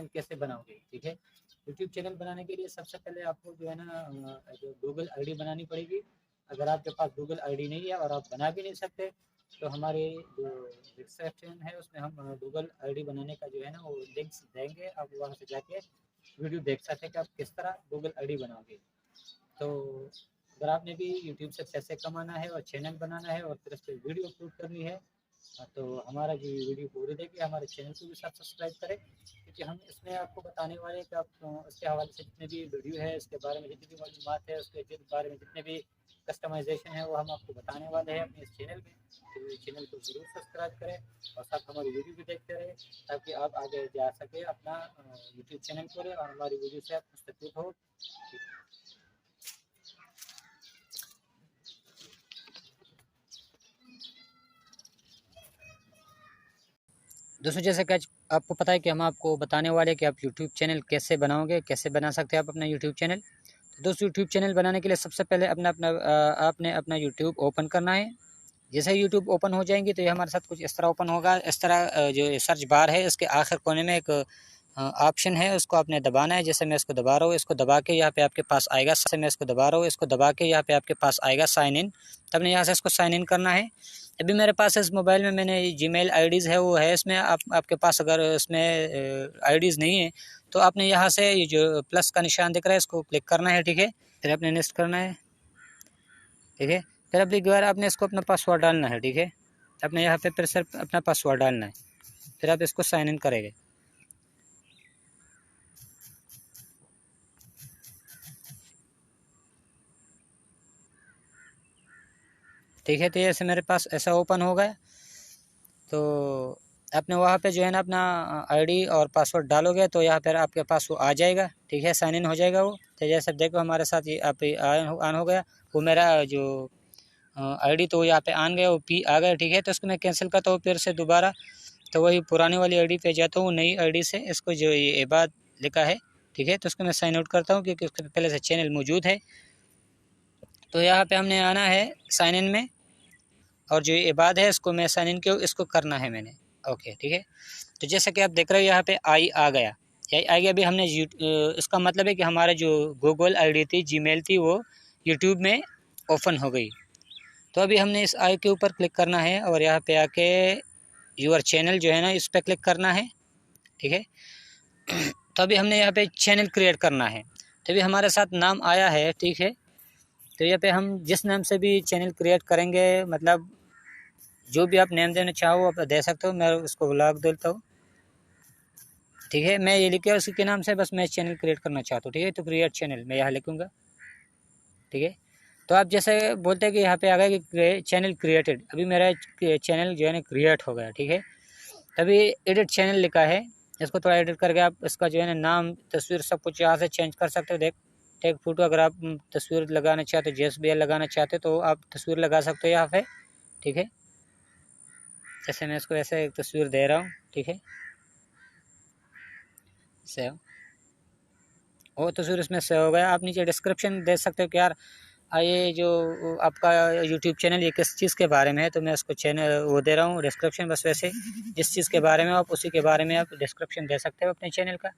Channel कैसे बनाओगे। ठीक है, यूट्यूब चैनल बनाने के लिए सबसे पहले आपको जो है ना जो गूगल आईडी बनानी पड़ेगी। अगर आपके पास गूगल आईडी नहीं है और आप बना भी नहीं सकते तो हमारे जो डिस्क्रिप्शन है उसमें हम गूगल आईडी बनाने का जो है ना वो लिंक्स देंगे, आप वहाँ से जाके वीडियो देख सकते हैं कि आप किस तरह गूगल आईडी बनाओगे। तो अगर आपने भी यूट्यूब से पैसे कमाना है और चैनल बनाना है और फिर उस पर वीडियो अपलोड करनी है, तो हमारा जो वीडियो पूरी देखिए, हमारे चैनल को भी साथ सब्सक्राइब करें, क्योंकि हम इसमें आपको बताने वाले हैं कि आप उसके हवाले से जितने भी वीडियो है, इसके बारे में जितनी भी मालूमात है, उसके बारे में जितने भी कस्टमाइजेशन है वो हम आपको बताने वाले हैं अपने इस चैनल में। तो इस चैनल को ज़रूर सब्सक्राइब करें और साथ हमारी वीडियो भी देखते रहें, ताकि आप आगे जा सके अपना यूट्यूब चैनल खोलें और हमारी वीडियो से आप मुस्तफ़ीद हो। दोस्तों, जैसे कि आज आपको पता है कि हम आपको बताने वाले हैं कि आप यूट्यूब चैनल कैसे बनाओगे, कैसे बना सकते हैं आप अपना यूट्यूब चैनल। तो दोस्तों, यूट्यूब चैनल बनाने के लिए सबसे पहले आपने अपना यूट्यूब ओपन करना है। जैसे यूट्यूब ओपन हो जाएंगे तो ये हमारे साथ कुछ इस तरह ओपन होगा। इस तरह जो सर्च बार है इसके आखिर कोने में एक ऑप्शन है, उसको आपने दबाना है। जैसे मैं इसको दबा रहा हूँ, इसको दबा के यहाँ पे आपके पास आएगा। जैसे मैं इसको दबा रहा हूँ, इसको दबा के यहाँ पे आपके पास आएगा साइन इन। तब आपने यहाँ से इसको साइन इन करना है। अभी मेरे पास इस मोबाइल में मैंने जीमेल आईडीज़ है वो है इसमें। आपके पास अगर इसमें आईडीज़ नहीं है तो आपने यहाँ से ये जो प्लस का निशान दिख रहा है इसको क्लिक करना है। ठीक है, फिर आपने नेक्स्ट करना है। ठीक है, फिर अब एक बार आपने इसको अपना पासवर्ड डालना है। ठीक है, आपने यहाँ पे फिर सिर्फ अपना पासवर्ड डालना है, फिर आप इसको साइन इन करेंगे। ठीक है, तो ऐसे मेरे पास ऐसा ओपन हो गया। तो आपने वहाँ पे जो है ना अपना आईडी और पासवर्ड डालोगे तो यहाँ पर आपके पास वो आ जाएगा। ठीक है, साइन इन हो जाएगा वो। तो जैसे देखो हमारे साथ ये आप ऑन हो गया। वो मेरा जो आईडी तो यहाँ पे आन गया, वो पी आ गया। ठीक है, तो इसको मैं कैंसिल करता हूँ फिर से दोबारा। तो वही पुरानी वाली आईडी पे जाता हूँ, नई आईडी से इसको जो ये इबाद लिखा है। ठीक है, तो उसको मैं साइन आउट करता हूँ क्योंकि उसके पहले से चैनल मौजूद है। तो यहाँ पे हमने आना है साइन इन में, और जो इबाद है इसको मैं साइन इन क्यों इसको करना है मैंने। ओके, ठीक है, तो जैसा कि आप देख रहे हो यहाँ पे आई आ गया। यही आ गया। अभी हमने इसका मतलब है कि हमारा जो गूगल आईडी थी, जीमेल थी, वो यूट्यूब में ओपन हो गई। तो अभी हमने इस आई के ऊपर क्लिक करना है और यहाँ पे आके यूर चैनल जो है ना इस पर क्लिक करना है। ठीक है, तो अभी हमने यहाँ पे चैनल क्रिएट करना है। तो अभी हमारे साथ नाम आया है। ठीक है, तो यहाँ पे हम जिस नाम से भी चैनल क्रिएट करेंगे, मतलब जो भी आप नेम देना चाहो आप दे सकते हो। मैं उसको व्लॉग देता हूँ। ठीक है, मैं ये लिखा उसी के नाम से, बस मैं चैनल क्रिएट करना चाहता हूँ। ठीक है, तो क्रिएट चैनल मैं यहाँ लिखूँगा। ठीक है, तो आप जैसे बोलते हैं कि यहाँ पे आ गया कि चैनल क्रिएटेड। अभी मेरा चैनल जो है ना क्रिएट हो गया। ठीक है, तभी एडिट चैनल लिखा है, इसको थोड़ा एडिट करके आप इसका जो है ना नाम, तस्वीर, सब कुछ यहाँ से चेंज कर सकते हो। देख टेक फोटो, अगर आप तस्वीर लगाना चाहते हो, JSBL लगाना चाहते हो तो आप तस्वीर लगा सकते हो यहाँ पे। ठीक है, जैसे मैं इसको ऐसे एक तस्वीर दे रहा हूँ। ठीक है, सेव, वो तस्वीर इसमें सेव हो गया। आप नीचे डिस्क्रिप्शन दे सकते हो कि यार ये जो आपका यूट्यूब चैनल ये किस चीज़ के बारे में है, तो मैं उसको चैनल वो दे रहा हूँ डिस्क्रिप्शन। बस वैसे जिस चीज़ के बारे में आप उसी के बारे में आप डिस्क्रिप्शन दे सकते हो अपने चैनल का।